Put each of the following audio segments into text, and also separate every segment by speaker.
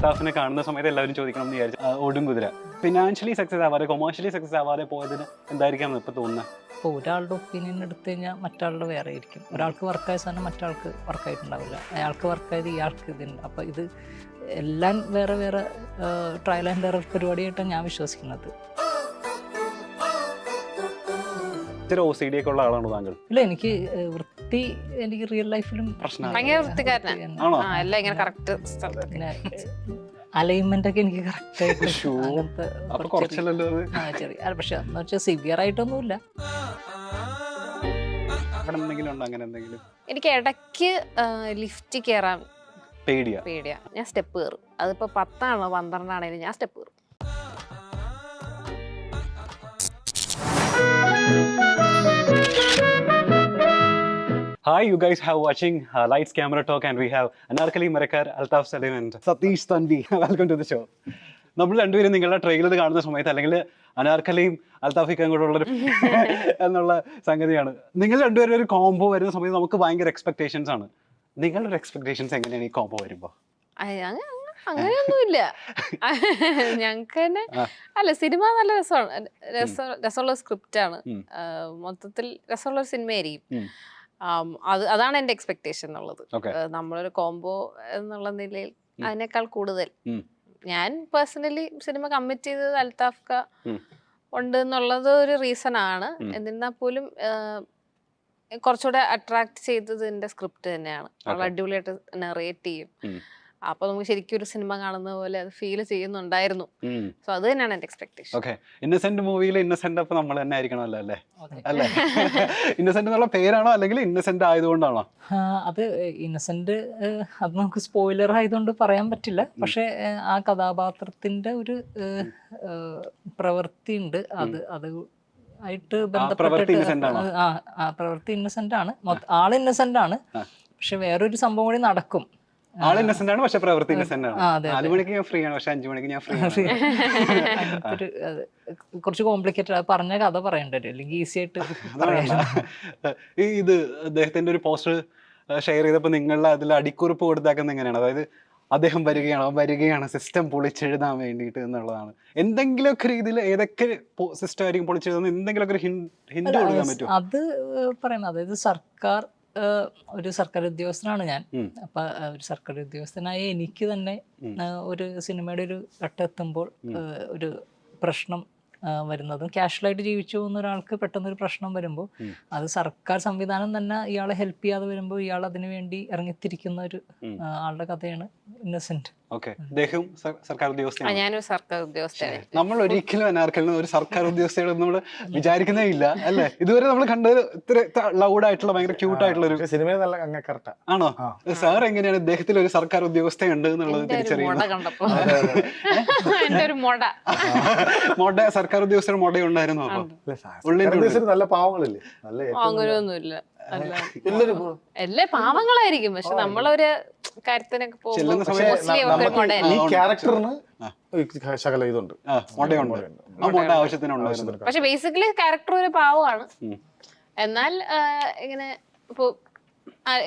Speaker 1: അൽത്താഫിനെ കാണുന്ന സമയത്ത് എല്ലാവരും ചോദിക്കണം എന്ന് വിചാരിച്ചു ഓടും കുതിര ഫിനാൻഷ്യലി സക്സസ് ആവാതെ കൊമേഴ്ഷ്യലി സക്സസ് ആവാതെ പോയതിന് എന്തായിരിക്കാം ഇപ്പൊ തോന്നുന്നത്?
Speaker 2: ഇപ്പോൾ ഒരാളുടെ ഒപ്പീനിയൻ എടുത്തു കഴിഞ്ഞാൽ മറ്റാളുടെ വേറെ ആയിരിക്കും. ഒരാൾക്ക് വർക്കായ സാധനം മറ്റാൾക്ക് വർക്കായിട്ടുണ്ടാവില്ല, അയാൾക്ക് വർക്കായത് ഇയാൾക്ക് ഇതുണ്ട്. അപ്പോൾ ഇത് എല്ലാം വേറെ വേറെ ട്രയൽ ആൻഡ് എറർ പരിപാടിയായിട്ടാണ് ഞാൻ വിശ്വസിക്കുന്നത്.
Speaker 1: OCD ഒക്കെ ഉള്ള ആളാണോ താങ്കൾ?
Speaker 2: ഇല്ല, എനിക്ക് വൃത്തി എനിക്ക് റിയൽ ലൈഫിലും പിന്നെ അലൈൻമെന്റ് ഒക്കെ എനിക്ക് കറക്റ്റ് ആയിട്ട് ചെറിയ, പക്ഷെ എന്ന് വെച്ചാൽ സിവിയർ ആയിട്ടൊന്നുമില്ല.
Speaker 3: എനിക്ക് ഇടയ്ക്ക് ലിഫ്റ്റ് കയറാൻ
Speaker 1: പേടിയാ.
Speaker 3: ഞാൻ സ്റ്റെപ്പ് കയറും. അതിപ്പോ 10 ആണോ 12 ആണെങ്കിലും ഞാൻ സ്റ്റെപ്പ് കയറും.
Speaker 1: Hi, you guys have watching Lights Camera Talk and we have Anarkali Marakar, Altaf Salim and Satish Tanvi. Welcome to the show. നമ്മൾ രണ്ടുപേരും നിങ്ങളുടെ ട്രെയിലർ കാണുന്ന സമയത്ത് അല്ലെങ്കിൽ അനാർക്കലിയും അൽത്താഫിക്കും കൂടെ ഉള്ളൊരു എന്നുള്ള സംഗതിയാണ്. നിങ്ങൾ രണ്ടുപേരും ഒരു കോംബോ വരുന്ന സമയത്ത് നമുക്ക് ഭയങ്കര എക്സ്പെക്ടേഷൻസ് ആണ്. നിങ്ങളുടെ എക്സ്പെക്ടേഷൻസ് എങ്ങനെയാണ് ഈ കോംബോ വരുമ്പോ?
Speaker 3: അങ്ങനെയൊന്നുമില്ല. ഞങ്ങക്ക് തന്നെ അല്ല, സിനിമ നല്ല രസമുള്ള സ്ക്രിപ്റ്റ് ആണ്. മൊത്തത്തിൽ രസമുള്ള ഒരു സിനിമയായിരിക്കും. അതാണ് എന്റെ എക്സ്പെക്ടേഷൻ എന്നുള്ളത്. നമ്മളൊരു കോംബോ എന്നുള്ള നിലയിൽ അതിനേക്കാൾ കൂടുതൽ ഞാൻ പേഴ്സണലി സിനിമ കമ്മിറ്റ് ചെയ്തത് അൽത്താഫ് ഉണ്ട് എന്നുള്ളത് ഒരു റീസൺ ആണ്. എന്നിരുന്നാൽ പോലും കുറച്ചുകൂടെ അട്രാക്ട് ചെയ്തത് എന്റെ സ്ക്രിപ്റ്റ് തന്നെയാണ്. നമ്മൾ അടിപൊളിയായിട്ട് നെറേറ്റ് ചെയ്യും. അപ്പൊ നമുക്ക് ശരിക്കും ഒരു സിനിമ കാണുന്ന പോലെ അത് ഫീൽ ചെയ്യുന്നുണ്ടായിരുന്നു. സോ അത് തന്നെയാണ് എന്റെ എക്സ്പെക്ടേഷൻ.
Speaker 1: ഇന്നസെന്റ് മൂവിയിൽ ഇന്നസെന്റ് അപ്പൊ നമ്മൾ തന്നെ ആയിരിക്കണമല്ലോ അല്ലേ? അല്ലേ? ഇന്നസെന്റ് എന്നുള്ള പേരാണോ അല്ലെങ്കിൽ ഇന്നസെന്റ് ആയതുകൊണ്ടാണോ?
Speaker 2: അത് ഇന്നസെന്റ് അത് നമുക്ക് സ്പോയിലർ ആയതുകൊണ്ട് പറയാൻ പറ്റില്ല. പക്ഷെ ആ കഥാപാത്രത്തിന്റെ ഒരു പ്രവൃത്തി ഉണ്ട്. അത് ആയിട്ട് ബന്ധപ്പെട്ടിട്ട് പ്രവൃത്തി ഇന്നസെന്റ് ആണ്. ആള് ഇന്നസെന്റ് ആണ്, പക്ഷെ വേറൊരു സംഭവം കൂടി നടക്കും.
Speaker 1: ആള് ഇന്നസെന്റ് ആണ്, പക്ഷെ പ്രവൃത്തി ഇന്നസെന്റ് ആണ്. 4 മണിക്ക് ഞാൻ ഫ്രീ ആണ്, പക്ഷെ 5 മണിക്ക് ഞാൻ ഫ്രീ ആണ്.
Speaker 2: കുറച്ച് കോംപ്ലിക്കേറ്റഡ്. അത് പറഞ്ഞ കഥ പറയണ്ട, അല്ലെങ്കിൽ ഈസി ആയിട്ട്
Speaker 1: ഇത് അദ്ദേഹത്തിന്റെ ഒരു പോസ്റ്റർ ഷെയർ ചെയ്തപ്പോ നിങ്ങളുടെ അതിൽ അടിക്കുറിപ്പ് കൊടുത്താക്കുന്നത് എങ്ങനെയാണ്? അതായത് അദ്ദേഹം വരികയാണ് സിസ്റ്റം പൊളിച്ചെഴുതാൻ വേണ്ടിയിട്ട് എന്നുള്ളതാണ്. എന്തെങ്കിലുമൊക്കെ രീതിയിൽ ഏതൊക്കെ സിസ്റ്റം ആയിരിക്കും പൊളിച്ചെഴുതുന്നത്, എന്തെങ്കിലുമൊക്കെ ഹിന്റ് കൊടുക്കാൻ പറ്റുമോ?
Speaker 2: അത് പറയുന്നത്, അതായത് ഒരു സർക്കാർ ഉദ്യോഗസ്ഥനാണ് ഞാൻ. അപ്പൊ ഒരു സർക്കാർ ഉദ്യോഗസ്ഥനായ എനിക്ക് തന്നെ ഒരു സിനിമയുടെ ഒരു ഘട്ടം എത്തുമ്പോൾ ഒരു പ്രശ്നം വരുന്നതും ക്യാഷ്വലായിട്ട് ജീവിച്ചു പോകുന്ന ഒരാൾക്ക് പെട്ടെന്നൊരു പ്രശ്നം വരുമ്പോൾ അത് സർക്കാർ സംവിധാനം തന്നെ ഇയാളെ ഹെൽപ്പ് ചെയ്യാതെ വരുമ്പോൾ ഇയാൾ അതിനു വേണ്ടി ഇറങ്ങിത്തിരിക്കുന്ന ഒരു ആളുടെ കഥയാണ് ഇന്നസെന്റ്.
Speaker 3: ഞാനൊരു സർക്കാർ ഉദ്യോഗസ്ഥയാണ്.
Speaker 1: നമ്മൾ ഒരിക്കലും അനാർക്കലിന് ഒരു സർക്കാർ ഉദ്യോഗസ്ഥയോട് നമ്മൾ വിചാരിക്കുന്നേ ഇല്ല അല്ലേ? ഇതുവരെ നമ്മൾ കണ്ടത് ഇത്ര ലൗഡ് ആയിട്ടുള്ള ഭയങ്കര ക്യൂട്ട് ആയിട്ടുള്ള ഒരു സിനിമ ആണോ? സാർ എങ്ങനെയാണ് ഇദ്ദേഹത്തിൽ ഒരു സർക്കാർ ഉദ്യോഗസ്ഥ ഉണ്ട് എന്നുള്ളത് തിരിച്ചറിയുന്നത്? സർക്കാർ ഉദ്യോഗസ്ഥർ മോഡ ഉണ്ടായിരുന്നോ?
Speaker 4: നല്ല പാവങ്ങളില്ലേ?
Speaker 3: അങ്ങനെയൊന്നുമില്ല, എല്ലാ പാവങ്ങളായിരിക്കും. പക്ഷെ നമ്മളൊരു കാര്യത്തിനൊക്കെ പക്ഷെ ബേസിക്കലി ക്യാരക്ടർ ഒരു പാവമാണ്. എന്നാൽ ഇങ്ങനെ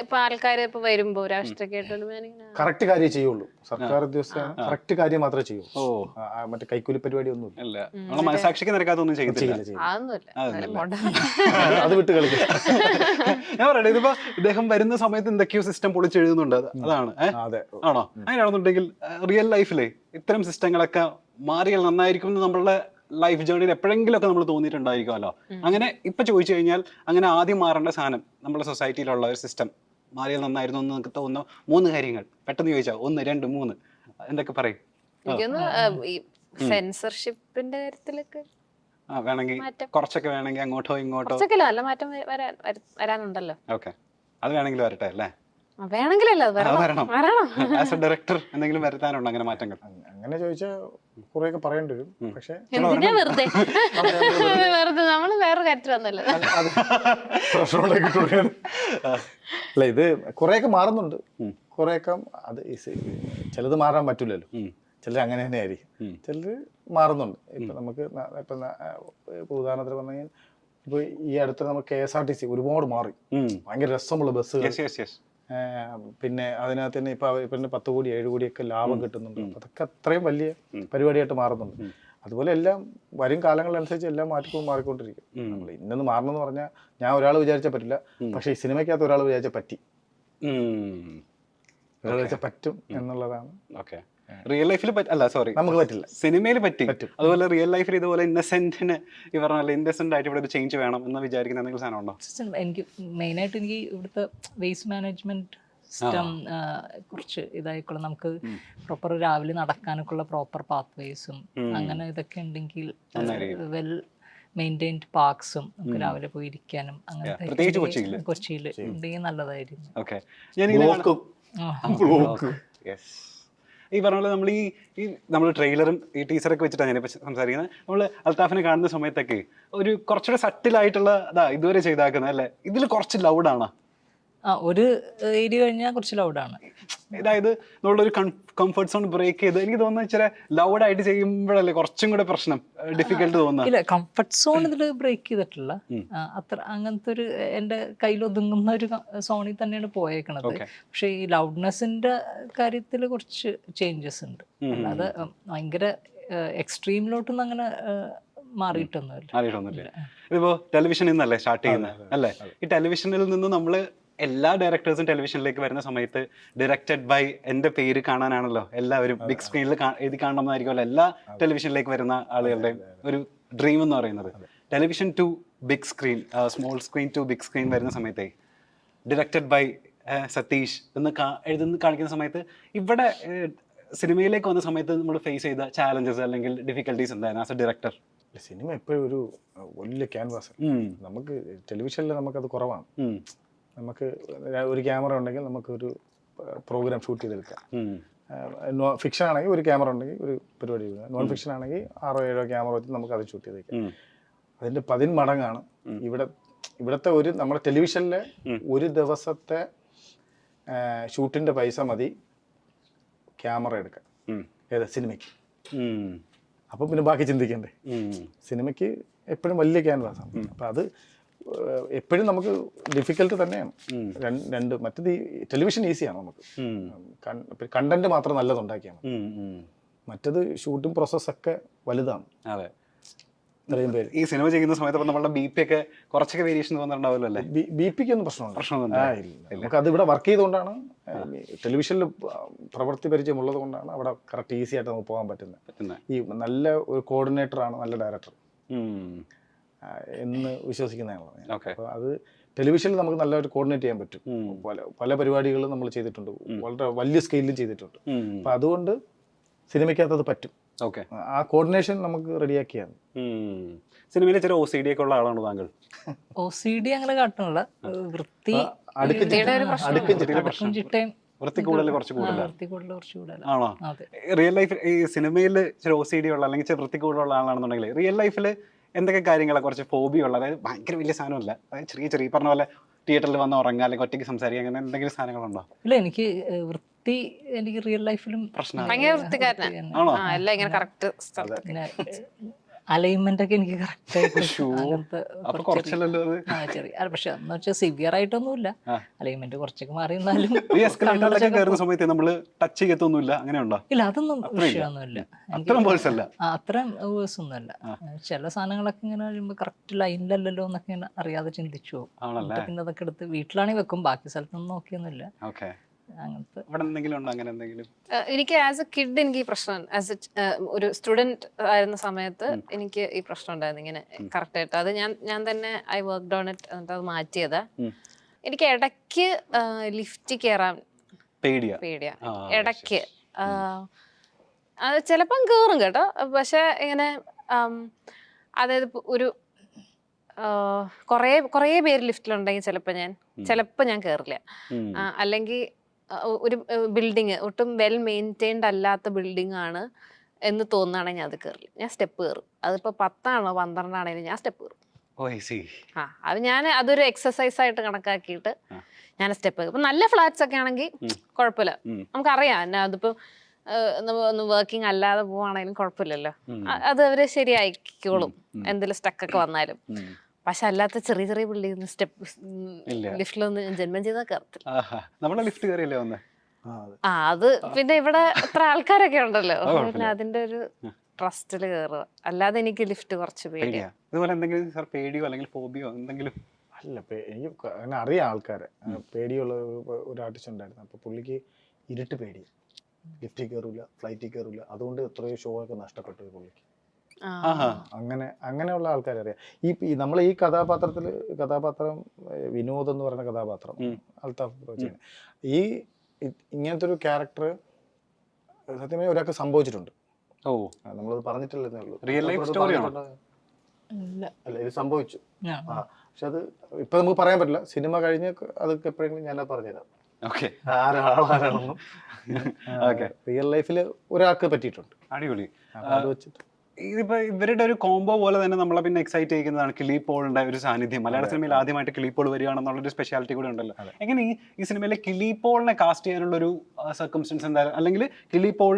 Speaker 3: ഇപ്പൊ ആൾക്കാര് ഇപ്പൊ വരുമ്പോ രാഷ്ട്രീയമായിട്ട്
Speaker 4: കറക്റ്റ് കാര്യം ചെയ്യുള്ളൂ. സർക്കാർ ഉദ്യോഗസ്ഥരാണ്, കറക്റ്റ് കാര്യം മാത്രമേ ചെയ്യൂ. മറ്റേ കൈക്കൂലി പരിപാടി ഒന്നും
Speaker 1: മനസാക്ഷിക്ക് നിരക്കാത്തൊന്നും ചെയ്തില്ല.
Speaker 4: അത് വിട്ട് കളിക്കും.
Speaker 1: ഞാൻ പറയട്ടെ, ഇതിപ്പോ ഇദ്ദേഹം വരുന്ന സമയത്ത് എന്തൊക്കെയോ സിസ്റ്റം പൊളിച്ചെഴുതുന്നുണ്ട്, അതാണ് ആണോ? അങ്ങനെയാണെന്നുണ്ടെങ്കിൽ റിയൽ ലൈഫിലെ ഇത്തരം സിസ്റ്റങ്ങളൊക്കെ മാറിയാൽ നന്നായിരിക്കും എന്ന് നമ്മളുടെ ലൈഫ് ജേർണിയിൽ എപ്പോഴെങ്കിലും ഒക്കെ നമ്മൾ തോന്നിയിട്ടുണ്ടായിരിക്കുമല്ലോ. അങ്ങനെ ഇപ്പൊ ചോദിച്ചു കഴിഞ്ഞാൽ അങ്ങനെ ആദ്യം മാറേണ്ട സാധനം നമ്മുടെ സൊസൈറ്റിയിലുള്ള ഒരു സിസ്റ്റം മാറിയാൽ നന്നായിരുന്നു എന്ന് നമുക്ക് തോന്നുന്ന 3 കാര്യങ്ങൾ പെട്ടെന്ന് ചോദിച്ചാൽ 1, 2, 3 എന്തൊക്കെ പറയും?
Speaker 3: സെൻസർഷിപ്പിന്റെ കാര്യത്തിലൊക്കെ
Speaker 1: വേണമെങ്കിൽ കുറച്ചൊക്കെ വേണമെങ്കിൽ അങ്ങോട്ടോ ഇങ്ങോട്ടോ
Speaker 3: നല്ല മാറ്റം വരാനുണ്ടല്ലോ.
Speaker 1: ഓക്കെ, അത് വേണമെങ്കിൽ വരട്ടെ അല്ലേ?
Speaker 4: ഡയറക്ടർ എന്തെങ്കിലും വരുത്താനുണ്ടോ അങ്ങനെ മാറ്റങ്ങൾ? അങ്ങനെ ചോദിച്ചാൽ കുറെയൊക്കെ പറയേണ്ടി വരും. പക്ഷെ
Speaker 3: നമ്മള് വേറെ കാര്യത്തിലൊന്നുമല്ല,
Speaker 4: ഇത് കുറെയൊക്കെ മാറുന്നുണ്ട്. കുറെയൊക്കെ അത് ചിലത് മാറാൻ പറ്റൂലല്ലോ. ചിലർ അങ്ങനെ തന്നെ ആയിരിക്കും, ചിലർ മാറുന്നുണ്ട്. ഇപ്പൊ നമുക്ക് ഇപ്പൊ ഉദാഹരണത്തിന് പറഞ്ഞു കഴിഞ്ഞാൽ ഇപ്പൊ ഈ അടുത്ത് നമുക്ക് KSRTC ഒരുപാട് മാറി, ഭയങ്കര രസമുള്ള ബസ്സുകൾ. പിന്നെ അതിനകത്ത് തന്നെ ഇപ്പൊ പിന്നെ 10 കോടി 7 കോടിയൊക്കെ ലാഭം കിട്ടുന്നുണ്ട്. അപ്പൊ അതൊക്കെ അത്രയും വലിയ പരിപാടിയായിട്ട് മാറുന്നുണ്ട്. അതുപോലെ എല്ലാം വരും കാലങ്ങളനുസരിച്ച് എല്ലാം മാറിക്കൊണ്ടിരിക്കും. നമ്മൾ ഇന്നെന്ന് മാറണമെന്ന് പറഞ്ഞാൽ ഞാൻ ഒരാൾ വിചാരിച്ചാൽ പറ്റില്ല, പക്ഷെ ഈ സിനിമയ്ക്കകത്ത് ഒരാൾ വിചാരിച്ചാൽ പറ്റി, ഒരാൾ വിചാരിച്ചാൽ പറ്റും എന്നുള്ളതാണ്.
Speaker 1: ഓക്കെ, റിയൽ ലൈഫിൽ അല്ല സോറി
Speaker 4: നമുക്ക് പറ്റില്ല,
Speaker 1: സിനിമയിൽ പറ്റി. അതുപോലെ റിയൽ ലൈഫിൽ ഇതുപോലെ ഇന്നസെന്റിന് ഈ പറഞ്ഞ ഇന്നസെന്റ് ആയിട്ട് ഇവിടെ ഒരു ചേഞ്ച് വേണം എന്ന് വിചാരിക്കുന്ന എന്തെങ്കിലും സാധനം ഉണ്ടോ?
Speaker 2: എനിക്ക് മെയിനായിട്ട് എനിക്ക് ഇവിടുത്തെ വേസ്റ്റ് മാനേജ്മെന്റ് സിസ്റ്റം കുറച്ച് ഇതായിക്കോളും. നമുക്ക് പ്രോപ്പർ രാവിലെ നടക്കാനൊക്കെ ഉള്ള പ്രോപ്പർ പാത്ത് വേസും അങ്ങനെ ഇതൊക്കെ ഉണ്ടെങ്കിൽ വെൽ മെയിൻറ്റൈൻഡ് പാർക്സും നമുക്ക് രാവിലെ പോയി ഇരിക്കാനും അങ്ങനത്തെ കൊച്ചിയിൽ ഉണ്ടെങ്കിൽ നല്ലതായിരുന്നു.
Speaker 1: ഓക്കെ, ഈ പറഞ്ഞ പോലെ നമ്മൾ ട്രെയിലറും ഈ ടീച്ചറൊക്കെ വെച്ചിട്ടാണ് ഞാനിപ്പോൾ സംസാരിക്കുന്നത്. നമ്മൾ അൽത്താഫിനെ കാണുന്ന സമയത്തൊക്കെ ഒരു കുറച്ചുകൂടെ സട്ടിലായിട്ടുള്ള ഇതുവരെ ചെയ്താക്കുന്നത് അല്ലേ, ഇതിൽ കുറച്ച് ലൗഡാണ്.
Speaker 2: ഒരു ഏരിയ കഴിഞ്ഞാൽ കുറച്ച് ലൗഡാണ്.
Speaker 1: അതായത് നമ്മളൊരു കംഫർട്ട് സോൺ ബ്രേക്ക് ചെയ്ത് എനിക്ക് തോന്നുന്നത് ഇച്ചിരി ലൗഡായിട്ട് ചെയ്യുമ്പോഴല്ലേ കുറച്ചും കൂടെ പ്രശ്നം ഡിഫിക്കൽട്ട് തോന്നുന്നത്.
Speaker 2: ഇല്ല, കംഫർട്ട് സോൺ ഇതിൽ ബ്രേക്ക് ചെയ്തിട്ടില്ല. അത്ര അങ്ങനത്തെ ഒരു എൻ്റെ കയ്യിൽ ഒതുങ്ങുന്ന ഒരു സോണിൽ തന്നെയാണ് പോയേക്കണത്. പക്ഷെ ഈ ലൗഡ്നെസ്സിന്റെ കാര്യത്തിൽ കുറച്ച് ചേഞ്ചസ് ഉണ്ട്. അല്ലാതെ ഭയങ്കര എക്സ്ട്രീമിലോട്ടൊന്നും അങ്ങനെ മാറിയിട്ടൊന്നുമില്ല.
Speaker 1: ഇതിപ്പോ ടെലിവിഷനിൽ നിന്നല്ലേ സ്റ്റാർട്ട് ചെയ്യുന്നത് അല്ലേ? ഈ ടെലിവിഷനിൽ നിന്ന് നമ്മള് എല്ലാ ഡയറക്ടേഴ്സും ടെലിവിഷനിലേക്ക് വരുന്ന സമയത്ത് ഡയറക്റ്റഡ് ബൈ എൻ്റെ പേര് കാണാനാണല്ലോ എല്ലാവരും ബിഗ് സ്ക്രീനിൽ എഴുതി കാണണമെന്നായിരിക്കുമല്ലോ എല്ലാ ടെലിവിഷനിലേക്ക് വരുന്ന ആളുകളുടെ ഒരു ഡ്രീം എന്ന് പറയുന്നത്. Television to big screen, small screen to big screen വരുന്ന സമയത്തെ ഡയറക്റ്റഡ് ബൈ സതീഷ് എന്ന് എഴുതുന്ന കാണിക്കുന്ന സമയത്ത് ഇവിടെ സിനിമയിലേക്ക് വന്ന സമയത്ത് നമ്മൾ ഫേസ് ചെയ്ത ചാലഞ്ചസ് അല്ലെങ്കിൽ ഡിഫിക്കൽട്ടീസ് എന്തായിരുന്നു ആസ് എ ഡയറക്ടർ?
Speaker 4: സിനിമ എപ്പോഴും ഒരു വലിയ ക്യാൻവാസ്. നമുക്ക് ടെലിവിഷനിൽ നമുക്കത് കുറവാണ്. നമുക്ക് ഒരു ക്യാമറ ഉണ്ടെങ്കിൽ നമുക്കൊരു പ്രോഗ്രാം ഷൂട്ട് ചെയ്തെടുക്കാം. ഫിക്ഷൻ ആണെങ്കിൽ ഒരു ക്യാമറ ഉണ്ടെങ്കിൽ ഒരു പരിപാടി ചെയ്യുക. നോൺ ഫിക്ഷൻ ആണെങ്കിൽ 6-7 ക്യാമറ വെച്ച് നമുക്ക് അത് ഷൂട്ട് ചെയ്തേക്കാം. അതിൻ്റെ 10 മടങ്ങാണ് ഇവിടുത്തെ നമ്മുടെ ടെലിവിഷനിലെ ഒരു ദിവസത്തെ ഷൂട്ടിൻ്റെ പൈസ മതി ക്യാമറ എടുക്കാൻ ഏതാ സിനിമയ്ക്ക്. അപ്പം പിന്നെ ബാക്കി ചിന്തിക്കണ്ടേ. സിനിമയ്ക്ക് എപ്പോഴും വലിയ ക്യാൻവാസാണ്. അപ്പം അത് എപ്പോഴും നമുക്ക് ഡിഫിക്കൽട്ട് തന്നെയാണ്. രണ്ട് മറ്റേത് ടെലിവിഷൻ ഈസിയാണ്, നമുക്ക് കണ്ടന്റ് മാത്രം നല്ലതുണ്ടാക്കിയാണ്. മറ്റേത് ഷൂട്ടിംഗ് പ്രോസസ്സൊക്കെ വലുതാണ്.
Speaker 1: അതെ,
Speaker 4: ഇത്രയും പേര്
Speaker 1: ഈ സിനിമ ചെയ്യുന്ന സമയത്ത് നമ്മളുടെ ബി.പി ഒക്കെ കുറച്ചൊക്കെ വേരിയേഷൻ തോന്നുന്നുണ്ടാവുമല്ലോ അല്ലേ?
Speaker 4: ബി.പിക്ക് ഒന്നും പ്രശ്നമൊന്നും നമുക്ക് അത് ഇവിടെ വർക്ക് ചെയ്തുകൊണ്ടാണ്, ടെലിവിഷനിൽ പ്രവൃത്തി പരിചയമുള്ളത് കൊണ്ടാണ് അവിടെ കറക്റ്റ് ഈസി ആയിട്ട് നമുക്ക് പോകാൻ പറ്റുന്നത്. ഈ നല്ല ഒരു കോർഡിനേറ്ററാണ് നല്ല ഡയറക്ടർ എന്ന് വിശ്വസിക്കുന്നതാണ്. അപ്പോൾ അത് ടെലിവിഷനിൽ നമുക്ക് നല്ലൊരു കോർഡിനേറ്റ് ചെയ്യാൻ പറ്റും. പല പരിപാടികളും നമ്മൾ ചെയ്തിട്ടുണ്ട്, വളരെ വലിയ സ്കെയിലിൽ ചെയ്തിട്ടുണ്ട്. അപ്പം അതുകൊണ്ട് സിനിമയ്ക്കകത്ത് അത് പറ്റും. ആ കോർഡിനേഷൻ നമുക്ക് റെഡിയാക്കിയാണ്.
Speaker 1: സിനിമയിലെ ചില OCD ഒക്കെ ഉള്ള ആളാണോ താങ്കൾ?
Speaker 2: OCD അങ്ങനെ കാട്ടുന്നില്ല, വൃത്തി
Speaker 1: വൃത്തി കൂടുതൽ കുറച്ച് കൂടുതൽ ആണോ? റിയൽ ലൈഫിൽ ഈ സിനിമയിൽ ചില OCD ഉള്ള അല്ലെങ്കിൽ ചില വൃത്തി കൂടുതലുള്ള ആളാണെന്നുണ്ടെങ്കിൽ റിയൽ ലൈഫിൽ എന്തൊക്കെ കാര്യങ്ങളാണ് കുറച്ച് ഫോബിയുള്ള, അതായത് ഭയങ്കര വലിയ സാധനമല്ല, അതായത് ചെറിയ പറഞ്ഞ പോലെ തിയേറ്ററിൽ വന്ന് ഉറങ്ങാൻ അല്ലെങ്കിൽ ഒറ്റയ്ക്ക് സംസാരിക്കുക, അങ്ങനെ എന്തെങ്കിലും സാധനങ്ങളുണ്ടോ?
Speaker 2: ഇല്ല, എനിക്ക് റിയൽ ലൈഫിലും അലൈൻമെന്റ് ഒക്കെ എനിക്ക് കറക്റ്റ് പക്ഷെ എന്ന് വെച്ചാൽ സിവിയർ ആയിട്ടൊന്നുമില്ല, അലൈൻമെന്റ് കുറച്ചൊക്കെ മാറി നിന്നാലും
Speaker 1: സമയത്ത് നമ്മള് ടച്ച് ചെയ്യത്തൊന്നുമില്ല. അങ്ങനെയുണ്ടോ?
Speaker 2: ഇല്ല, അതൊന്നും വിഷയമൊന്നുമില്ല, അത്രയും വേഴ്സ് ഒന്നുമല്ല. ചില സാധനങ്ങളൊക്കെ ഇങ്ങനെ കഴിയുമ്പോൾ കറക്റ്റ് ലൈനിലല്ലോ എന്നൊക്കെ ഇങ്ങനെ അറിയാതെ ചിന്തിച്ചു പോകും. പിന്നെ അതൊക്കെ എടുത്ത് വീട്ടിലാണെങ്കിൽ വെക്കും, ബാക്കി സ്ഥലത്തൊന്നും നോക്കിയൊന്നുമില്ല.
Speaker 3: എനിക്ക് ആസ് എ കിഡ് എനിക്ക് ഈ പ്രശ്നം, ആസ് എ ഒരു സ്റ്റുഡന്റ് ആയിരുന്ന സമയത്ത് എനിക്ക് ഈ പ്രശ്നം ഉണ്ടായിരുന്നു ഇങ്ങനെ കറക്റ്റ് ആയിട്ട്. അത് ഞാൻ തന്നെ ഐ വർക്ക് ഓൺ ഇറ്റ്, എന്നിട്ട് അത് മാറ്റിയതാ. എനിക്ക് ഇടയ്ക്ക് ലിഫ്റ്റ് കയറാൻ പേടിയാ ഇടയ്ക്ക്. അത് ചിലപ്പം കയറും കേട്ടോ, പക്ഷെ ഇങ്ങനെ അതായത് ഒരു കുറേ പേര് ലിഫ്റ്റിലുണ്ടെങ്കിൽ ചിലപ്പോൾ ഞാൻ കയറില്ല. അല്ലെങ്കിൽ ഒരു ബിൽഡിങ് ഒട്ടും വെൽ മെയിൻറ്റൈൻഡ് അല്ലാത്ത ബിൽഡിംഗ് ആണ് എന്ന് തോന്നുകയാണെങ്കിൽ ഞാൻ അത് കയറില്ല, ഞാൻ സ്റ്റെപ്പ് കയറും. അതിപ്പോൾ 10 ആണോ 12 ആണെങ്കിലും ഞാൻ സ്റ്റെപ്പ് കയറും. അത് അതൊരു എക്സസൈസ് ആയിട്ട് കണക്കാക്കിയിട്ട് ഞാൻ സ്റ്റെപ്പ് കയറും. ഇപ്പം നല്ല ഫ്ലാറ്റ്സ് ഒക്കെ ആണെങ്കിൽ കുഴപ്പമില്ല, നമുക്കറിയാം അതിപ്പോൾ ഒന്ന് വർക്കിംഗ് അല്ലാതെ പോവാണെങ്കിലും കുഴപ്പമില്ലല്ലോ, അത് അവര് ശരിയായിക്കോളും എന്തെങ്കിലും സ്റ്റക്കൊക്കെ വന്നാലും. പക്ഷെ അല്ലാത്ത ചെറിയ ചെറിയ ബിൽഡിംഗ് സ്റ്റെപ്പ്
Speaker 1: ഇല്ല.
Speaker 3: ലിഫ്റ്റിലൊന്നും ജന്മം ചെയ്താൽ കയറത്തില്ല.
Speaker 1: ആഹാ, നമ്മളെ ലിഫ്റ്റ് കയറിയല്ലേ വന്നേ?
Speaker 3: ആ അത് പിന്നെ ഇവിടെ എത്ര ആൾക്കാരൊക്കെ ഉണ്ടല്ലോ,
Speaker 1: അത് കുഴപ്പമില്ല.
Speaker 3: പിന്നെ അതിന്റെ ഒരു ട്രസ്റ്റിൽ കയറുക. അല്ലാതെ എനിക്ക് ലിഫ്റ്റ് കുറച്ച് പേടിയാ.
Speaker 1: പേടിയാ? ഇതുപോലെ എന്തെങ്കിലും സാർ പേടിയോ അല്ലെങ്കിൽ ഫോബിയോ എന്തെങ്കിലും?
Speaker 4: അല്ല, എനിക്ക് അങ്ങനെ അറിയാം ആൾക്കാരെ. പേടിയുള്ള ഒരു ആർട്ടിസ്റ്റ് ഉണ്ടായിരുന്നു. അപ്പോൾ പുള്ളിക്ക് ഇരുട്ട് പേടി, ലിഫ്റ്റിൽ കയറില്ല, ഫ്ലൈറ്റിൽ കയറില്ല. അതുകൊണ്ട് എത്രയോ ഷോ ഒക്കെ നഷ്ടപ്പെട്ടു പുള്ളിക്ക്.
Speaker 1: ആഹാ.
Speaker 4: അങ്ങനെയുള്ള ആൾക്കാരെ അറിയാം. നമ്മളെ ഈ കഥാപാത്രം വിനോദ് എന്ന് പറയുന്ന കഥാപാത്രം അൽത്താഫ് ചെയ്യുന്നത്, ഇങ്ങനത്തെ ഒരു ക്യാരക്ടർ സത്യമായി ഒരാൾക്ക് സംഭവിച്ചിട്ടുണ്ട്.
Speaker 1: ഓ,
Speaker 4: നമ്മളത് പറഞ്ഞിട്ടില്ലെന്നേ ഉള്ളൂ.
Speaker 1: റിയൽ ലൈഫ് സ്റ്റോറിയാണോ?
Speaker 4: അല്ല, ഇത് സംഭവിച്ചു. പക്ഷെ അത് ഇപ്പൊ നമുക്ക് പറയാൻ പറ്റില്ല. സിനിമ കഴിഞ്ഞ് അതൊക്കെ എപ്പോഴെങ്കിലും ഞാനത് പറഞ്ഞുതരാം.
Speaker 1: ഓക്കെ.
Speaker 4: ആരാണെന്നും റിയൽ ലൈഫിൽ ഒരാൾക്ക് പറ്റിയിട്ടുണ്ട്.
Speaker 1: അടിപൊളി.
Speaker 4: അത് വെച്ചിട്ട്
Speaker 1: ഇതിപ്പോ ഇവരുടെ ഒരു കോംബോ പോലെ തന്നെ നമ്മളെ പിന്നെ എക്സൈറ്റ് ചെയ്യുന്നതാണ് കിളി പോളിന്റെ ഒരു സാന്നിധ്യം. മലയാള സിനിമയിൽ ആദ്യമായിട്ട് കിളി പോൾ വരികയാണെന്നുള്ളൊരു സ്പെഷ്യാലിറ്റി കൂടെ ഉണ്ടല്ലോ. എങ്ങനെ ഈ സിനിമയിലെ കിളി പോളിനെ കാസ്റ്റ് ചെയ്യാനുള്ള ഒരു സർക്കംസ്റ്റൻസ് എന്തായാലും, അല്ലെങ്കിൽ കിളി പോൾ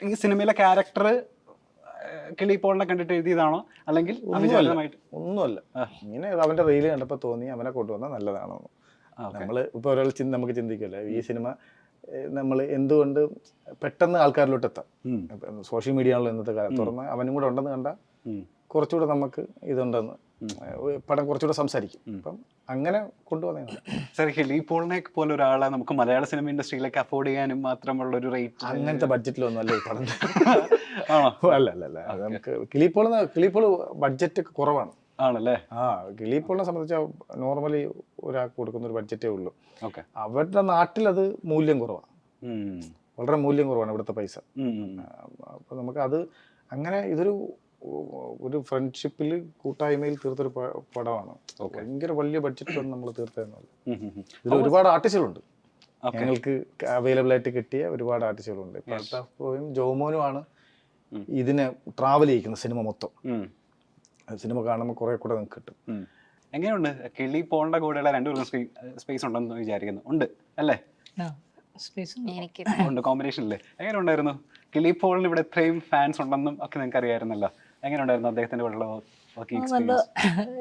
Speaker 1: ഈ സിനിമയിലെ ക്യാരക്ടർ കിളി പോളിനെ കണ്ടിട്ട് എഴുതിയതാണോ, അല്ലെങ്കിൽ
Speaker 4: ഒന്നുമല്ല, ഇങ്ങനെ അവന്റെ റീല് കണ്ടപ്പോ തോന്നി അവനെ കൊണ്ടുവന്നാൽ നല്ലതാണോ. നമ്മള് ഇപ്പൊ ഒരാൾ നമുക്ക് ചിന്തിക്കല്ലേ, ഈ സിനിമ നമ്മൾ എന്തുകൊണ്ട് പെട്ടെന്ന് ആൾക്കാരിലോട്ട് എത്താം. സോഷ്യൽ മീഡിയ ആണല്ലോ ഇന്നത്തെ കാലത്ത്. തുറന്ന് അവനും കൂടെ ഉണ്ടെന്ന് കണ്ടാൽ കുറച്ചുകൂടെ നമുക്ക് ഇതുണ്ടെന്ന് പടം കുറച്ചുകൂടെ സംസാരിക്കും. അപ്പം അങ്ങനെ കൊണ്ടുവന്നതാണ്.
Speaker 1: സാർ, കിളി പോളിനെ പോലെ ഒരാളെ നമുക്ക് മലയാള സിനിമ ഇൻഡസ്ട്രിയിലേക്ക് അഫോർഡ് ചെയ്യാനും മാത്രമുള്ള ഒരു റേറ്റ്
Speaker 4: അങ്ങനത്തെ ബഡ്ജറ്റിലൊന്നും അല്ല ഈ പടം. അല്ല, നമുക്ക് കിളിപ്പോൾ ബഡ്ജറ്റ് കുറവാണ്.
Speaker 1: ആണല്ലേ?
Speaker 4: കിളിപ്പോളിനെ സംബന്ധിച്ച് നോർമലി ഒരാൾക്ക് കൊടുക്കുന്ന ഒരു ബഡ്ജറ്റേ ഉള്ളൂ. അവരുടെ നാട്ടിൽ അത് മൂല്യം കുറവാണ്, വളരെ മൂല്യം കുറവാണ് ഇവിടുത്തെ പൈസ. അപ്പൊ നമുക്ക് അത് അങ്ങനെ ഒരു ഫ്രണ്ട്ഷിപ്പിൽ കൂട്ടായ്മയിൽ തീർത്തൊരു പടമാണ്. ഭയങ്കര വലിയ ബഡ്ജറ്റിലൊന്നും നമ്മൾ തീർത്തതെന്നല്ല. ഇതിൽ ഒരുപാട് ആർട്ടിസ്റ്റുകളുണ്ട്, ഞങ്ങൾക്ക് അവൈലബിൾ ആയിട്ട് കിട്ടിയ ഒരുപാട് ആർട്ടിസ്റ്റുകളുണ്ട്. അൽത്താഫും ജോമോനുമാണ് ഇതിനെ ട്രാവൽ ചെയ്യിക്കുന്നത് സിനിമ മൊത്തം. സിനിമ കാണുമ്പോൾ കുറെ കൂടെ നമുക്ക് കിട്ടും.
Speaker 1: എങ്ങനെയുണ്ട് കിളി പോളിന്റെ കൂടെയുള്ള രണ്ടുപേർക്കും സ്പേസ് ഉണ്ടെന്ന് വിചാരിക്കുന്നു? ഉണ്ട് അല്ലേ? ഉണ്ട്, കോമ്പിനേഷനില്ലേ? എങ്ങനെ ഉണ്ടായിരുന്നു? കിളി പോളിന് ഇവിടെ ഇത്രയും ഫാൻസ് ഉണ്ടെന്നും ഒക്കെ നിങ്ങൾക്ക് അറിയാമായിരുന്നല്ലോ. എങ്ങനെ ഉണ്ടായിരുന്നു അദ്ദേഹത്തിന്റെ കൂടെയുള്ള വർക്കിംഗ്
Speaker 2: നല്ല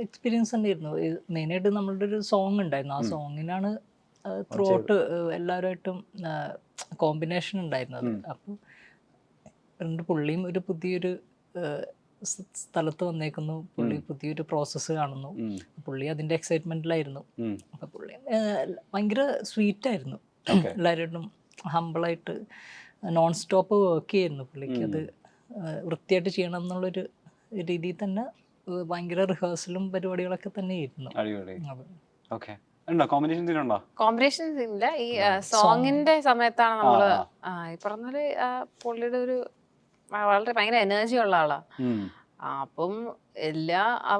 Speaker 2: എക്സ്പീരിയൻസ് തന്നെയായിരുന്നു. മെയിനായിട്ട് നമ്മളുടെ ഒരു സോങ് ഉണ്ടായിരുന്നു, ആ സോങ്ങിനാണ് ത്രൂ ഔട്ട് എല്ലാവരുമായിട്ടും കോമ്പിനേഷൻ ഉണ്ടായിരുന്നത്. അപ്പോൾ പുള്ളിയും ഒരു പുതിയൊരു സ്ഥലത്ത് വന്നേക്കുന്നു, പുള്ളി പുതിയൊരു പ്രോസസ്സ് കാണുന്നു, പുള്ളി അതിന്റെ എക്സൈറ്റ്മെന്റിലായിരുന്നു. അപ്പൊ പുള്ളി ഭയങ്കര സ്വീറ്റ് ആയിരുന്നു, എല്ലാവരോടും ഹമ്പിളായിട്ട് നോൺ സ്റ്റോപ്പ് വർക്ക് ചെയ്യായിരുന്നു പുള്ളിക്ക്. അത് വൃത്തിയായിട്ട് ചെയ്യണം എന്നുള്ളൊരു രീതിയിൽ തന്നെ ഭയങ്കര റിഹേഴ്സലും പരിപാടികളൊക്കെ തന്നെ ആയിരുന്നു.
Speaker 3: കോമ്പിനേഷൻ ഇല്ല, ഈ സോങ്ങിന്റെ സമയത്താണ് നമ്മള് ഈ പറഞ്ഞാല് പുള്ളിയുടെ ഒരു വളരെ ഭയങ്കര എനർജി ഉള്ള ആളാ. അപ്പം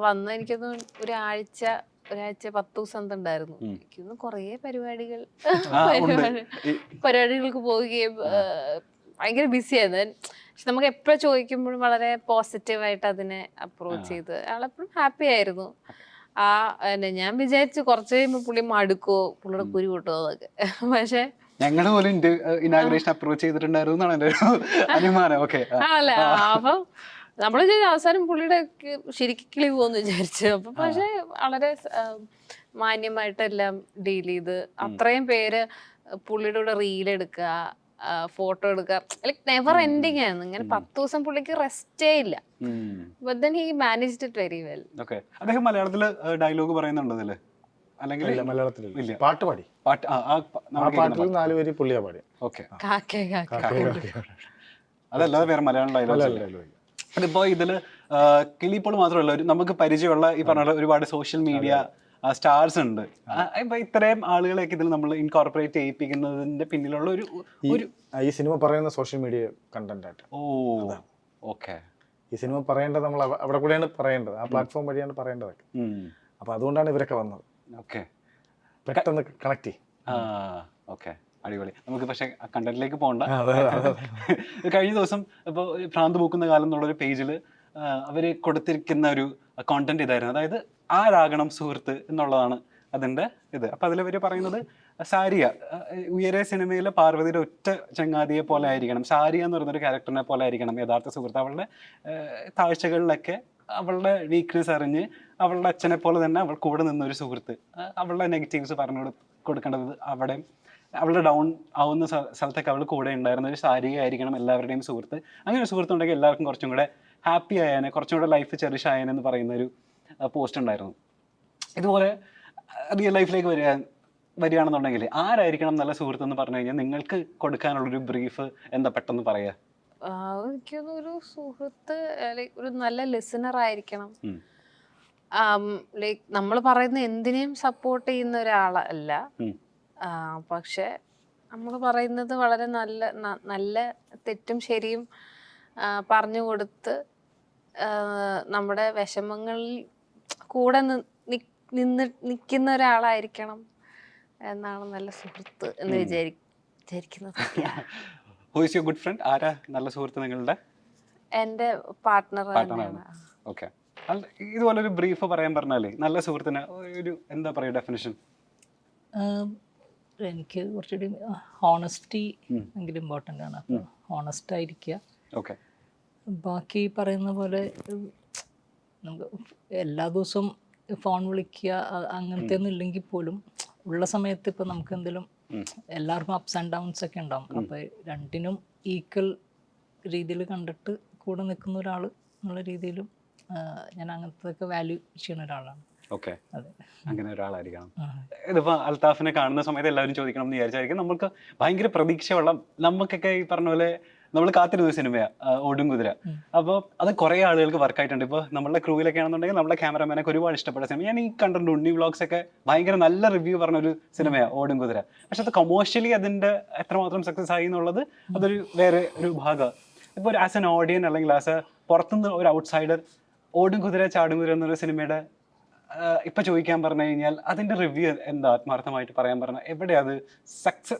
Speaker 3: വന്ന് എനിക്കൊന്ന് ഒരാഴ്ച 10 ദിവസം എന്തുണ്ടായിരുന്നു, എനിക്കൊന്ന് കൊറേ പരിപാടികൾക്ക് പോവുകയും ഭയങ്കര ബിസി ആയിരുന്നു. പക്ഷെ നമുക്ക് എപ്പോഴും ചോദിക്കുമ്പോഴും വളരെ പോസിറ്റീവായിട്ട് അതിനെ അപ്രോച്ച് ചെയ്ത് ആളെപ്പോഴും ഹാപ്പി ആയിരുന്നു. ഞാൻ വിചാരിച്ചു കുറച്ച് കഴിയുമ്പോ പുള്ളി മടുക്കോ, പുള്ളിയുടെ കുരു കൂട്ടോ എന്നൊക്കെ. പക്ഷെ
Speaker 1: ഞങ്ങള് പോലും ഇനാഗുറേഷൻ അപ്രോച്ച് ചെയ്തിട്ടുണ്ടായിരുന്നു എന്നാണ് എന്റെ അനുമാനം.
Speaker 3: ആണല്ലേ? അപ്പം നമ്മള് അവസാനം പുള്ളിയുടെ ശരിക്കും കിളി പോകുമെന്ന് വിചാരിച്ചു. അപ്പൊ പക്ഷെ വളരെ മാന്യമായിട്ടെല്ലാം ഡീൽ ചെയ്ത് അത്രയും പേര് പുള്ളിയുടെ കൂടെ റീൽ എടുക്കുക, ഫോട്ടോ എടുക്കുക, ലൈക് നെവർ എൻഡിങ് ആയിരുന്നു. ഇങ്ങനെ 10 ദിവസം പുള്ളിക്ക് റെസ്റ്റേ ഇല്ല. But then he managed it very well.
Speaker 1: അദ്ദേഹം മലയാളത്തില് ഡയലോഗ് പറയുന്നുണ്ടല്ലേ? അല്ലെങ്കിൽ
Speaker 4: മലയാളത്തില് പാട്ട് പാടി, പാട്ടിൽ 4 പേര് പുള്ളിയാ പാടി.
Speaker 1: അതല്ലാതെ വേറെ മലയാളം ഡയലോഗ്? അതിപ്പോ ഇതില് കിളിപ്പോൾ മാത്രമല്ല, നമുക്ക് പരിചയമുള്ള ഈ പറഞ്ഞ ഒരുപാട് സോഷ്യൽ മീഡിയ സ്റ്റാർസ് ഉണ്ട്. ഇപ്പൊ ഇത്രയും ആളുകളെയൊക്കെ ഇതിൽ നമ്മൾ ഇൻകോർപ്പറേറ്റ് ചെയ്യിപ്പിക്കുന്നതിന്റെ പിന്നിലുള്ള
Speaker 4: ഈ സിനിമ പറയുന്ന സോഷ്യൽ മീഡിയ കണ്ടന്റ് ആയിട്ട്. ഈ സിനിമ പറയേണ്ടത് നമ്മൾ അവിടെ കൂടെയാണ് പറയേണ്ടത്, ആ പ്ലാറ്റ്ഫോം വഴിയാണ് പറയേണ്ടതൊക്കെ. അപ്പൊ അതുകൊണ്ടാണ് ഇവരൊക്കെ വന്നത്. പെട്ടെന്ന് കണക്ട് ചെയ്യും.
Speaker 1: അടിപൊളി. നമുക്ക് പക്ഷെ കണ്ടന്റിലേക്ക് പോകണ്ട. കഴിഞ്ഞ ദിവസം ഇപ്പോൾ ഭ്രാന്ത് പൂക്കുന്ന കാലം എന്നുള്ളൊരു പേജില് അവര് കൊടുത്തിരിക്കുന്ന ഒരു കോണ്ടന്റ് ഇതായിരുന്നു. അതായത് ആരാകണം സുഹൃത്ത് എന്നുള്ളതാണ് അതിന്റെ ഇത്. അപ്പൊ അതിലവര് പറയുന്നത് സാരിയ ഉയരെ സിനിമയിലെ പാർവതിയുടെ ഒറ്റ ചങ്ങാതിയെ പോലെ ആയിരിക്കണം, സാരിയ എന്ന് പറയുന്നൊരു ക്യാരക്ടറിനെ പോലെ ആയിരിക്കണം യഥാർത്ഥ സുഹൃത്ത്. അവളുടെ താഴ്ചകളിലൊക്കെ അവളുടെ വീക്ക്നെസ് അറിഞ്ഞ് അവളുടെ അച്ഛനെ പോലെ തന്നെ അവൾ കൂടെ നിന്നൊരു സുഹൃത്ത്, അവളുടെ നെഗറ്റീവ്സ് പറഞ്ഞു കൊടുക്കേണ്ടത് അവിടെ അവളുടെ ഡൗൺ ആവുന്ന സ്ഥലത്തൊക്കെ അവൾ കൂടെ ഉണ്ടായിരുന്ന ഒരു ശാരീരികമായിരിക്കണം എല്ലാവരുടെയും സുഹൃത്ത്. അങ്ങനെ ഒരു സുഹൃത്ത് ഉണ്ടെങ്കിൽ എല്ലാവർക്കും കുറച്ചും കൂടെ ഹാപ്പി ആയാനെ, കുറച്ചും കൂടെ ലൈഫ് ചെറിഷ് ആയാനെന്ന് പറയുന്ന ഒരു പോസ്റ്റ് ഉണ്ടായിരുന്നു. ഇതുപോലെ റിയൽ ലൈഫിലേക്ക് വരികയാണെന്നുണ്ടെങ്കിൽ ആരായിരിക്കണം നല്ല സുഹൃത്ത് എന്ന് പറഞ്ഞു കഴിഞ്ഞാൽ നിങ്ങൾക്ക് കൊടുക്കാനുള്ളൊരു ബ്രീഫ് എന്താ പെട്ടെന്ന് പറയാ?
Speaker 3: എനിക്കൊന്നും ഒരു സുഹൃത്ത് ലൈക്ക് ഒരു നല്ല ലിസണർ ആയിരിക്കണം. ലൈക്ക് നമ്മൾ പറയുന്ന എന്തിനേയും സപ്പോർട്ട് ചെയ്യുന്ന ഒരാളല്ല, പക്ഷെ നമ്മൾ പറയുന്നത് വളരെ നല്ല തെറ്റും ശരിയും പറഞ്ഞു കൊടുത്ത് നമ്മുടെ വിഷമങ്ങളിൽ കൂടെ നിൽക്കുന്ന ഒരാളായിരിക്കണം എന്നാണ് നല്ല സുഹൃത്ത് എന്ന് വിചാരിക്കുന്നത്.
Speaker 1: Who is your good friend? ആരാ നല്ല സുഹൃത്ത് നിങ്ങളുടെ?
Speaker 3: എൻ്റെ പാർട്ട്ണർ.
Speaker 1: ഓക്കെ. ഇതുപോലെ ഒരു ബ്രീഫ് പറയാൻ പറഞ്ഞാലേ നല്ല സുഹൃത്തിന് ഒരു എന്താ പറയുക ഡെഫിനിഷൻ?
Speaker 2: എനിക്ക് കുറച്ചുകൂടി ഹോണസ്റ്റി ഭയങ്കര ഇമ്പോർട്ടൻ്റ് ആണ്. അപ്പോൾ ഹോണസ്റ്റ് ആയിരിക്കുക.
Speaker 1: ഓക്കെ.
Speaker 2: ബാക്കി പറയുന്ന പോലെ നമുക്ക് എല്ലാ ദിവസവും ഫോൺ വിളിക്കുക അങ്ങനത്തെ ഒന്നും ഇല്ലെങ്കിൽ പോലും ഉള്ള സമയത്ത് ഇപ്പം നമുക്ക് എന്തെങ്കിലും എല്ലാവർക്കും അപ്സ് ആൻഡ് ഡൗൺസ് ഒക്കെ ഉണ്ടാവും. അപ്പോൾ രണ്ടിനും ഈക്വൽ രീതിയിൽ കണ്ടിട്ട് കൂടെ നിൽക്കുന്ന ഒരാൾ എന്നുള്ള രീതിയിലും ഞാൻ അങ്ങനത്തെ വാല്യൂ ചെയ്യുന്ന ഒരാളാണ്.
Speaker 1: ഓക്കെ, അങ്ങനെ ഒരാളായിരിക്കണം. ഇതിപ്പോ അൽത്താഫിനെ കാണുന്ന സമയത്ത് എല്ലാവരും ചോദിക്കണം എന്ന് വിചാരിച്ചായിരിക്കും. നമുക്ക് ഭയങ്കര പ്രതീക്ഷയുള്ള, നമുക്കൊക്കെ ഈ പറഞ്ഞ പോലെ നമ്മൾ കാത്തിരുന്ന സിനിമയാ ഓടും കുതിര. അപ്പോൾ അത് കുറേ ആളുകൾക്ക് വർക്കായിട്ടുണ്ട്. ഇപ്പോൾ നമ്മളുടെ ക്രൂവിലൊക്കെ ആണെന്നുണ്ടെങ്കിൽ നമ്മുടെ ക്യാമറമാനൊക്കെ ഒരുപാട് ഇഷ്ടപ്പെട്ട സിനിമ. ഞാൻ ഈ കണ്ടിട്ടുണ്ട്, ഉണ്ണി വ്ളോഗ്സ് ഒക്കെ ഭയങ്കര നല്ല റിവ്യൂ പറഞ്ഞൊരു സിനിമയാണ് ഓടും കുതിര. പക്ഷെ അത് കൊമേഴ്ഷ്യലി അതിൻ്റെ എത്രമാത്രം സക്സസ് ആയി എന്നുള്ളത് അതൊരു വേറെ ഒരു ഭാഗമാണ്. ഇപ്പോൾ ഒരു ആസ് എൻ ഓഡിയൻ അല്ലെങ്കിൽ ആസ് എ പുറത്തുനിന്ന് ഒരു ഔട്ട്സൈഡർ ഓടും കുതിര ചാടും കുതിര എന്നൊരു സിനിമയുടെ ഇപ്പൊ ചോദിക്കാൻ പറഞ്ഞു കഴിഞ്ഞാൽ അതിന്റെ റിവ്യൂ എന്താ ആത്മാർത്ഥമായിട്ട് പറയാൻ പറഞ്ഞാൽ എവിടെ അത് സക്സസ്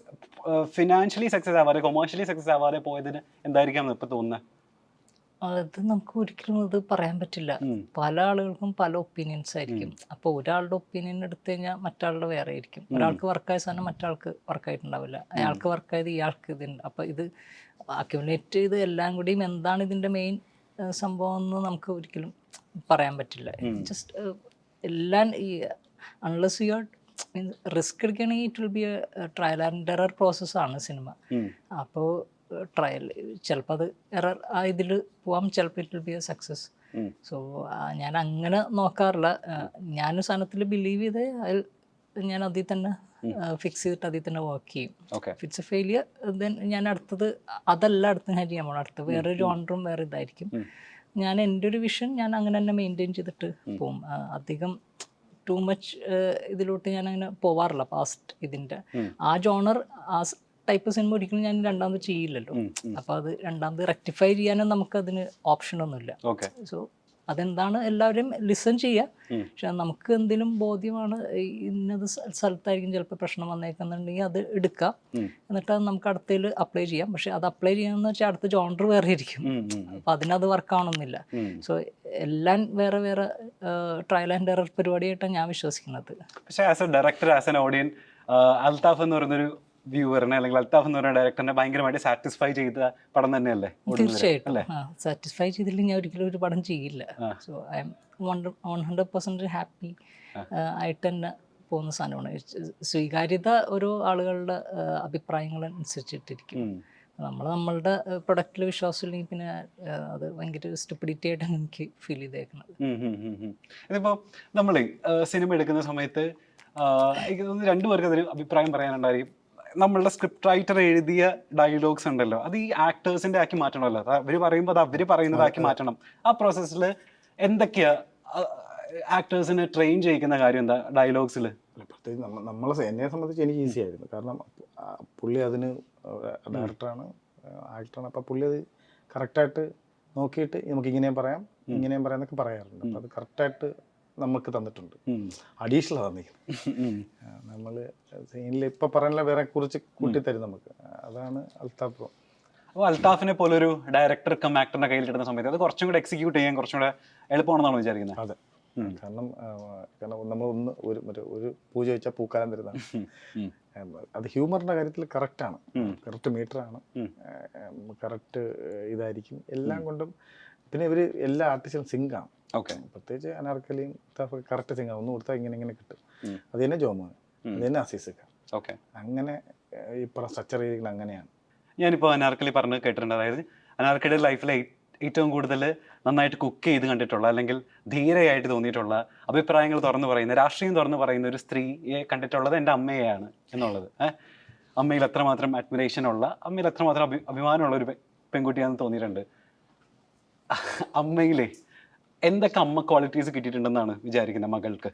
Speaker 1: ഫിനാൻഷ്യലി സക്സസ് ആവാതെ കൊമേഴ്ഷ്യലി സക്സസ് ആവാതെ പോയതിന് എന്തായിരിക്കാം ഇപ്പൊ തോന്നുന്നത്?
Speaker 2: അത് നമുക്ക് ഒരിക്കലും അത് പറയാൻ പറ്റില്ല. പല ആളുകൾക്കും പല ഒപ്പീനിയൻസ് ആയിരിക്കും. അപ്പോൾ ഒരാളുടെ ഒപ്പീനിയൻ എടുത്തു കഴിഞ്ഞാൽ മറ്റാളുടെ വേറെ ആയിരിക്കും. ഒരാൾക്ക് വർക്കായ സാധനം മറ്റാൾക്ക് വർക്കായിട്ടുണ്ടാവില്ല. അയാൾക്ക് വർക്കായത് ഇയാൾക്ക് ഇതുണ്ട്. അപ്പോൾ ഇത് അക്യുമുലേറ്റ് ചെയ്ത് എല്ലാം കൂടിയും എന്താണ് ഇതിൻ്റെ മെയിൻ സംഭവം എന്ന് നമുക്ക് ഒരിക്കലും പറയാൻ പറ്റില്ല. ജസ്റ്റ് എല്ലാം ഈ unless you are means risk എടുക്കുകയാണെങ്കിൽ it will be a trial and error പ്രോസസ്സാണ് സിനിമ. അപ്പോൾ ട്രയൽ ചിലപ്പോൾ അത് എറർ ആ ഇതിൽ പോവാം, ചിലപ്പോൾ it will be a success. So ഞാൻ അങ്ങനെ നോക്കാറില്ല. ഞാനൊരു സാധനത്തിൽ ബിലീവ് ചെയ്ത് അതിൽ ഞാൻ അതിൽ തന്നെ ഫിക്സ് ചെയ്തിട്ട് അതിൽ തന്നെ വർക്ക് ചെയ്യും. ഇറ്റ്സ് എ ഫെയിലിയർ ദെൻ ഞാൻ അടുത്തത് അതല്ല അടുത്ത് ഞാൻ ചെയ്യാൻ പോകണം. അടുത്ത് വേറൊരു ജോണറും വേറെ ഇതായിരിക്കും. ഞാൻ എൻ്റെ ഒരു വിഷൻ ഞാൻ അങ്ങനെ തന്നെ മെയിൻറ്റെയിൻ ചെയ്തിട്ട് പോകും. അധികം ടു മച്ച് ഇതിലോട്ട് ഞാൻ അങ്ങനെ പോവാറില്ല. പാസ്റ്റ് ഇതിൻ്റെ ആ ജോണർ ആ ടൈപ്പ് സിനിമ ഒരിക്കലും ഞാൻ രണ്ടാമത് ചെയ്യില്ലല്ലോ. അപ്പോൾ അത് രണ്ടാമത് റെക്ടിഫൈ ചെയ്യാനും നമുക്കതിന് ഓപ്ഷനൊന്നുമില്ല. സോ അതെന്താണ് എല്ലാവരും ലിസൺ ചെയ്യുക. പക്ഷെ നമുക്ക് എന്തെങ്കിലും ബോധ്യമാണ് ഇന്നത് സ്ഥലത്തായിരിക്കും ചിലപ്പോൾ പ്രശ്നം വന്നേക്കുന്നുണ്ടെങ്കിൽ അത് എടുക്കാം, എന്നിട്ട് അത് നമുക്ക് അടുത്തതിൽ അപ്ലൈ ചെയ്യാം. പക്ഷെ അത് അപ്ലൈ ചെയ്യാന്ന് വെച്ചാൽ അടുത്ത ജോണർ വേറെ ഇരിക്കും. അപ്പം അതിനത് വർക്കാവണമെന്നില്ല. സോ എല്ലാം വേറെ വേറെ ട്രയൽ ആൻഡ് എറർ പരിപാടിയായിട്ടാണ് ഞാൻ വിശ്വസിക്കുന്നത്.
Speaker 1: പക്ഷേ as a director, as an audience, Althaf എന്ന് പറയുന്നൊരു വ്യൂവറിനെ അല്ലെങ്കിൽ അൽത്താഫ് എന്ന് പറയുന്ന ഡയറക്ടറിനെ ഭയങ്കരമായിട്ട് സാറ്റിസ്ഫൈ ചെയ്ത പടം തന്നെയല്ലേ?
Speaker 2: തീർച്ചയായിട്ടും സാറ്റിസ്ഫൈ ചെയ്തില്ലെങ്കിൽ ഞാൻ ഒരിക്കലും ഒരു പടം ചെയ്യില്ല. സോ ഐ എം 100% ഹാപ്പി ആയിട്ട് തന്നെ പോകുന്ന സാധനമാണ്. സ്വീകാര്യത ഓരോ ആളുകളുടെ അഭിപ്രായങ്ങളനുസരിച്ചിട്ടിരിക്കും. നമ്മളുടെ പ്രൊഡക്റ്റിൽ വിശ്വാസമില്ലെങ്കിൽ പിന്നെ അത് ഭയങ്കര സ്റ്റുപ്പിഡിറ്റി ആയിട്ടാണ് എനിക്ക് ഫീൽ ചെയ്തേക്കുന്നത്.
Speaker 1: ഇതിപ്പോൾ നമ്മൾ സിനിമ എടുക്കുന്ന സമയത്ത് എനിക്ക് തോന്നുന്നു രണ്ടുപേർക്ക് അതിന് അഭിപ്രായം പറയാനുണ്ടായിരിക്കും. നമ്മളുടെ സ്ക്രിപ്റ്റ് റൈറ്റർ എഴുതിയ ഡയലോഗ്സ് ഉണ്ടല്ലോ, അത് ഈ ആക്ടേഴ്സിന്റെ ആക്കി മാറ്റണമല്ലോ. അവർ പറയുമ്പോൾ അത് അവർ പറയുന്നതാക്കി മാറ്റണം. ആ പ്രോസസ്സിൽ എന്തൊക്കെയാ ആക്ടേഴ്സിനെ ട്രെയിൻ ചെയ്യിക്കുന്ന കാര്യം എന്താ ഡയലോഗ്സിൽ?
Speaker 4: പ്രത്യേകിച്ച് നമ്മളെ എന്നെ സംബന്ധിച്ച് എനിക്ക് ഈസി ആയിരുന്നു. കാരണം പുള്ളി അതിന് ഡയറക്ടറാണ്, ആക്ടറാണ്. അപ്പം പുള്ളി അത് കറക്റ്റായിട്ട് നോക്കിയിട്ട് നമുക്ക് ഇങ്ങനെയും പറയാം ഇങ്ങനെയും പറയാം എന്നൊക്കെ പറയാറുണ്ട്. അപ്പം അത് കറക്റ്റായിട്ട് നമുക്ക് തന്നിട്ടുണ്ട്. അഡീഷണൽ തന്നിരിക്കുന്നത് നമ്മൾ സീനിൽ ഇപ്പം പറയാനുള്ള വേറെ കുറിച്ച് കൂട്ടിത്തരും നമുക്ക്. അതാണ് അൽത്താഫ്.
Speaker 1: അപ്പോൾ അൽത്താഫിനെ പോലെ ഒരു ഡയറക്ടർ കം ആക്ടറിന്റെ കയ്യിൽ കിട്ടുന്ന സമയത്ത് അത് കുറച്ചും കൂടെ എക്സിക്യൂട്ട് ചെയ്യാൻ കുറച്ചും കൂടെ എളുപ്പമാണെന്നാണ് വിചാരിക്കുന്നത്.
Speaker 4: അതെ, കാരണം നമ്മൾ ഒരു പൂജ വെച്ചാൽ പൂക്കാലം തരുന്നതാണ്. അത് ഹ്യൂമറിന്റെ കാര്യത്തിൽ കറക്റ്റാണ്, കറക്റ്റ് മീറ്ററാണ്, കറക്റ്റ് ഇതായിരിക്കും. എല്ലാം കൊണ്ടും പിന്നെ ഇവർ എല്ലാ ആർട്ടിസ്റ്റും സിങ്കാണ്.
Speaker 1: ഓക്കെ.
Speaker 4: പ്രത്യേകിച്ച് അനാർക്കലിയും കറക്റ്റ് സിങ്കാണ്. ഒന്ന് കൊടുത്താൽ ഇങ്ങനെ കിട്ടും. അത് തന്നെ ജോമോൻ, അത് തന്നെ അസീസൊക്കെ.
Speaker 1: ഓക്കെ.
Speaker 4: അങ്ങനെ ഈ പറഞ്ഞ സ്ട്രക്ചർ രീതികൾ അങ്ങനെയാണ്.
Speaker 1: ഞാനിപ്പോൾ അനാർക്കലി പറഞ്ഞ് കേട്ടിട്ടുണ്ട്. അതായത് അനാർക്കലിയുടെ ലൈഫിലെ ഏറ്റവും കൂടുതൽ നന്നായിട്ട് കുക്ക് ചെയ്ത് കണ്ടിട്ടുള്ള അല്ലെങ്കിൽ ധീരയായിട്ട് തോന്നിയിട്ടുള്ള അഭിപ്രായങ്ങൾ തുറന്നു പറയുന്ന, രാഷ്ട്രീയം തുറന്നു പറയുന്ന ഒരു സ്ത്രീയെ കണ്ടിട്ടുള്ളത് എൻ്റെ അമ്മയെയാണ് എന്നുള്ളത്. അമ്മയിൽ എത്രമാത്രം അഡ്മിറേഷൻ ഉള്ള, അമ്മയിൽ എത്രമാത്രം അഭിമാനമുള്ള ഒരു പെൺകുട്ടിയാണെന്ന് തോന്നിയിട്ടുണ്ട്. അമ്മയിലെ എന്തൊക്കെ അമ്മ ക്വാളിറ്റീസ് കിട്ടിയിട്ടുണ്ടെന്നാണ് വിചാരിക്കുന്നത് മകൾക്ക്?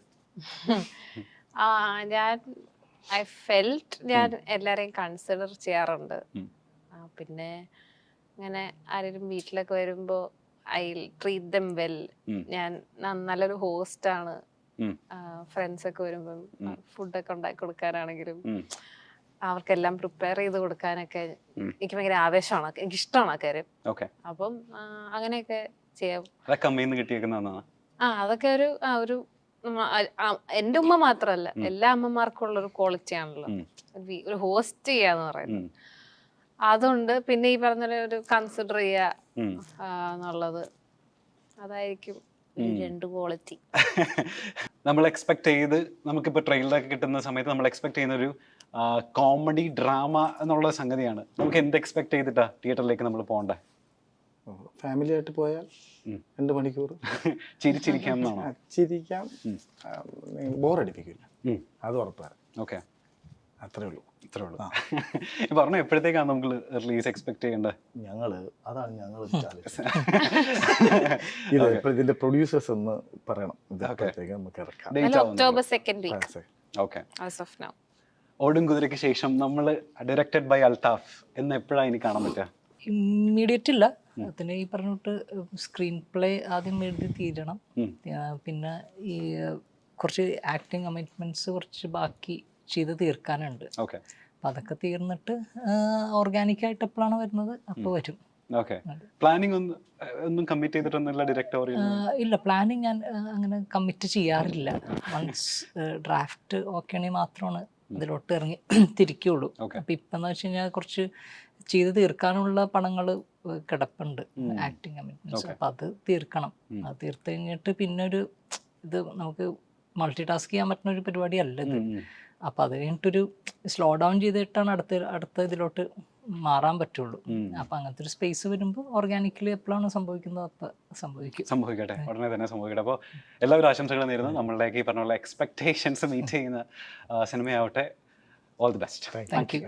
Speaker 3: ഞാൻ ഐ ഫെൽറ്റ് ഞാൻ എല്ലാരെയും കൺസിഡർ ചെയ്യാറുണ്ട്. പിന്നെ ഇങ്ങനെ ആരെങ്കിലും വീട്ടിലൊക്കെ വരുമ്പോ ഐ ട്രീറ്റ് ദം വെൽ. ഞാൻ നല്ലൊരു ഹോസ്റ്റാണ്. ഫ്രണ്ട്സ് ഒക്കെ വരുമ്പം ഫുഡൊക്കെ ഉണ്ടാക്കി കൊടുക്കാനാണെങ്കിലും അവർക്കെല്ലാം പ്രിപ്പയർ ചെയ്ത് കൊടുക്കാനൊക്കെ എനിക്ക് ഭയങ്കര ആവേശമാണ്, എനിക്ക് ഇഷ്ടമാണ് ആ കാര്യം. അപ്പം അങ്ങനെയൊക്കെ ചെയ്യാം. അതൊക്കെ ഒരു എന്റെ ഉമ്മ മാത്രല്ല, എല്ലാ അമ്മമാർക്കും ഉള്ള ഒരു ക്വാളിറ്റി ആണല്ലോ ഒരു ഹോസ്റ്റ് ചെയ്യാന്ന് പറയുന്നത്. അതുണ്ട്. പിന്നെ ഈ പറഞ്ഞ ഒരു കൺസിഡർ ചെയ്യാ എന്നുള്ളത്, അതായിരിക്കും രണ്ട് ക്വാളിറ്റി.
Speaker 1: നമ്മൾ എക്സ്പെക്ട് ചെയ്ത്, നമുക്കിപ്പോൾ ട്രെയിലറൊക്കെ കിട്ടുന്ന സമയത്ത് നമ്മൾ എക്സ്പെക്ട് ചെയ്യുന്ന ഒരു കോമഡി ഡ്രാമ എന്നുള്ള സംഗതിയാണ്. നമുക്ക് എന്ത് എക്സ്പെക്ട് ചെയ്തിട്ടാ തിയേറ്ററിലേക്ക് നമ്മൾ പോകണ്ടേ?
Speaker 4: ഫാമിലി ആയിട്ട് പോയാൽ 2 മണിക്കൂർ
Speaker 1: ചിരിച്ചിരിക്കാം,
Speaker 4: ചിരിക്കാം, ബോറടിപ്പിക്കില്ല, അത് ഉറപ്പാണ്.
Speaker 1: ഓക്കെ,
Speaker 4: അത്രേ ഉള്ളൂ.
Speaker 1: പറഞ്ഞു. എപ്പോഴത്തേക്കാണ് നമുക്ക് റിലീസ് എക്സ്പെക്ട് ചെയ്യേണ്ടത്?
Speaker 4: അതാണ് ഞങ്ങൾ ഇതിന്റെ പ്രൊഡ്യൂസേഴ്സ് ഒന്ന് പറയണം. നമുക്ക് ഇറക്കാം
Speaker 3: October 2nd week.
Speaker 1: Okay.
Speaker 3: As of now.
Speaker 1: ഓടും കുതിരയ്ക്ക് ശേഷം നമ്മൾ ഡയറക്റ്റഡ് ബൈ അൽത്താഫ് എന്ന് എപ്പോഴാണ് ഇനി കാണാൻ പറ്റുക?
Speaker 2: ഇമ്മീഡിയറ്റ് ഇല്ല. അതിന് ഈ പറഞ്ഞിട്ട് സ്ക്രീൻ പ്ലേ ആദ്യം എഴുതി തീരണം. പിന്നെ ഈ കുറച്ച് ആക്ടിങ് കമ്മിറ്റ്മെന്റ്സ് കുറച്ച് ബാക്കി ചെയ്ത് തീർക്കാനുണ്ട്. അപ്പം അതൊക്കെ തീർന്നിട്ട് ഓർഗാനിക് ആയിട്ട് എപ്പോഴാണ് വരുന്നത് അപ്പോൾ വരും.
Speaker 1: പ്ലാനിങ് ഒന്നും കമ്മിറ്റ് ചെയ്തിട്ടൊന്നുമില്ല ഡയറക്ടോറിയൽ? ഇല്ല,
Speaker 2: പ്ലാനിങ് ഞാൻ അങ്ങനെ കമ്മിറ്റ് ചെയ്യാറില്ല. വൺസ് ഡ്രാഫ്റ്റ് ഓക്കെ ആണെങ്കിൽ മാത്രമാണ് അതിലോട്ട് ഇറങ്ങി തിരിക്കുള്ളൂ. അപ്പം ഇപ്പം എന്ന് വെച്ച് കഴിഞ്ഞാൽ കുറച്ച് ചെയ്ത് തീർക്കാനുള്ള പടങ്ങൾ കിടപ്പുണ്ട്, ആക്ടിങ് കമ്മിറ്റ്മെന്റ്സ്. അപ്പം അത് തീർക്കണം. അത് തീർത്ത് കഴിഞ്ഞിട്ട് പിന്നെ ഒരു ഇത് നമുക്ക് മൾട്ടി ടാസ്ക് ചെയ്യാൻ പറ്റുന്ന ഒരു പരിപാടി അല്ല ഇത്. അപ്പം അത് കഴിഞ്ഞിട്ടൊരു സ്ലോ ഡൗൺ ചെയ്തിട്ടാണ് അടുത്ത ഇതിലോട്ട് മാറാൻ പറ്റുള്ളൂ. അപ്പം അങ്ങനത്തെ ഒരു സ്പേസ് വരുമ്പോൾ ഓർഗാനിക്കലി എപ്പോഴാണ് സംഭവിക്കുന്നത് അപ്പം
Speaker 1: സംഭവിക്കട്ടെ, ഉടനെ തന്നെ സംഭവിക്കട്ടെ. അപ്പോൾ എല്ലാവരും ആശംസകളും നേരുന്നു. നമ്മളുടെയൊക്കെ ഈ പറഞ്ഞ എക്സ്പെക്ടേഷൻസ് മീറ്റ് ചെയ്യുന്ന സിനിമയാവട്ടെ. All the best.
Speaker 2: Thank U.